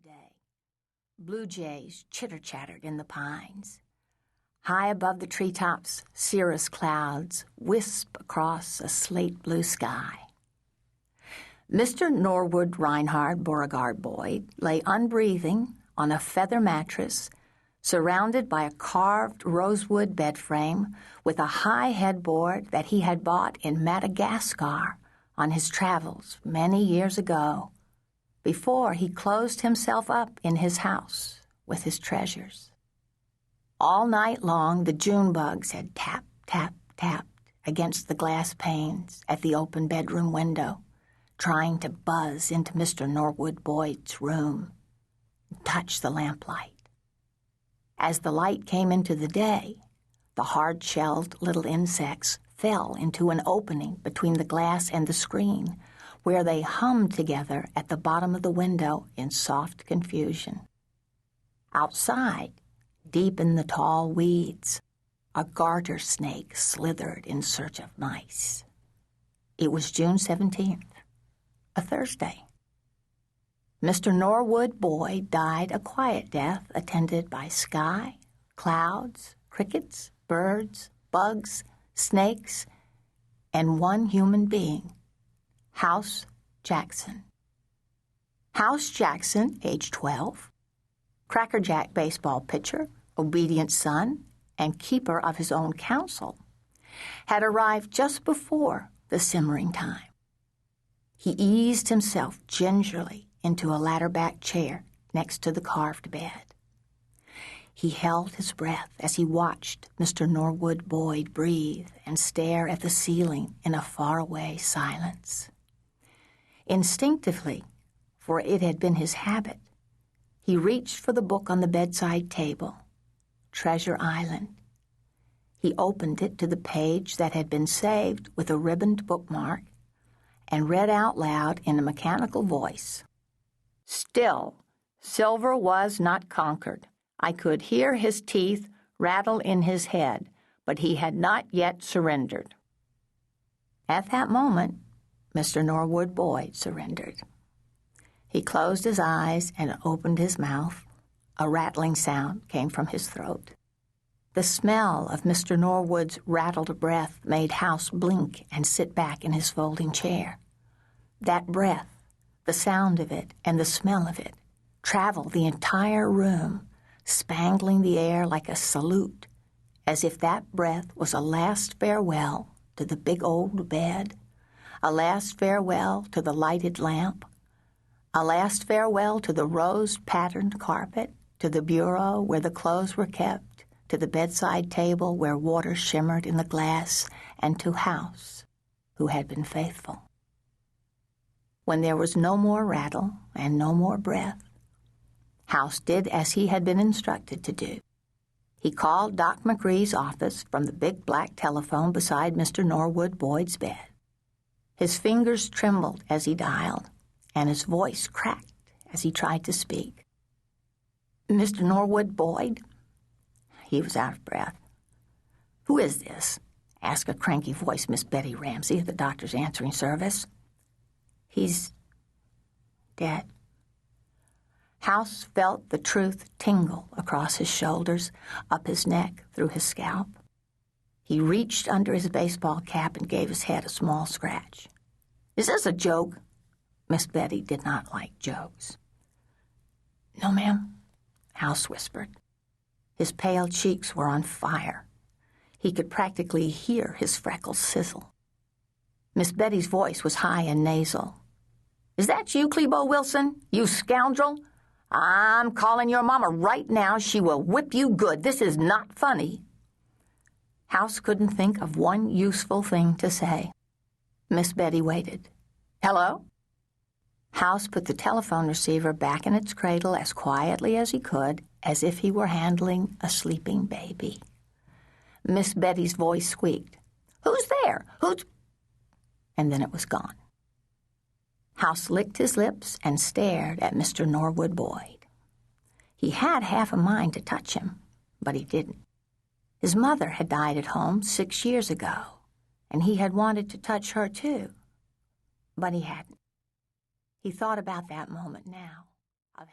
day. Blue jays chitter-chattered in the pines. High above the treetops, cirrus clouds wisp across a slate-blue sky. Mr. Norwood Reinhard Beauregard Boyd lay unbreathing on a feather mattress, surrounded by a carved rosewood bed frame with a high headboard that he had bought in Madagascar on his travels many years ago, before he closed himself up in his house with his treasures. All night long the June bugs had tapped, tapped, tapped against the glass panes at the open bedroom window, trying to buzz into Mr. Norwood Boyd's room and touch the lamplight. As the light came into the day, the hard-shelled little insects fell into an opening between the glass and the screen, where they hummed together at the bottom of the window in soft confusion. Outside, deep in the tall weeds, a garter snake slithered in search of mice. It was June 17th, a Thursday. Mr. Norwood Boyd died a quiet death attended by sky, clouds, crickets, birds, bugs, snakes, and one human being, House Jackson. House Jackson, age 12, crackerjack baseball pitcher, obedient son, and keeper of his own counsel, had arrived just before the simmering time. He eased himself gingerly into a ladder-back chair next to the carved bed. He held his breath as he watched Mr. Norwood Boyd breathe and stare at the ceiling in a faraway silence. Instinctively, for it had been his habit, he reached for the book on the bedside table, Treasure Island. He opened it to the page that had been saved with a ribboned bookmark and read out loud in a mechanical voice, "Still, silver was not conquered. I could hear his teeth rattle in his head, but he had not yet surrendered." At that moment, Mr. Norwood Boyd surrendered. He closed his eyes and opened his mouth. A rattling sound came from his throat. The smell of Mr. Norwood's rattled breath made House blink and sit back in his folding chair. That breath, the sound of it and the smell of it, traveled the entire room, spangling the air like a salute, as if that breath was a last farewell to the big old bed, a last farewell to the lighted lamp, a last farewell to the rose-patterned carpet, to the bureau where the clothes were kept, to the bedside table where water shimmered in the glass, and to House, who had been faithful. When there was no more rattle and no more breath, House did as he had been instructed to do. He called Doc McCree's office from the big black telephone beside Mr. Norwood Boyd's bed. His fingers trembled as he dialed, and his voice cracked as he tried to speak. "Mr. Norwood Boyd?" He was out of breath. "Who is this?" asked a cranky voice Miss Betty Ramsey of the doctor's answering service. "He's dead." House felt the truth tingle across his shoulders, up his neck, through his scalp. He reached under his baseball cap and gave his head a small scratch. "Is this a joke?" Miss Betty did not like jokes. "No, ma'am," House whispered. His pale cheeks were on fire. He could practically hear his freckles sizzle. Miss Betty's voice was high and nasal. "Is that you, Clebo Wilson? You scoundrel? I'm calling your mama right now. She will whip you good. This is not funny." House couldn't think of one useful thing to say. Miss Betty waited. "Hello?" House put the telephone receiver back in its cradle as quietly as he could, as if he were handling a sleeping baby. Miss Betty's voice squeaked, "Who's there? Who's—" And then it was gone. House licked his lips and stared at Mr. Norwood Boyd. He had half a mind to touch him, but he didn't. His mother had died at home 6 years ago, and he had wanted to touch her too, but he hadn't. He thought about that moment now, of how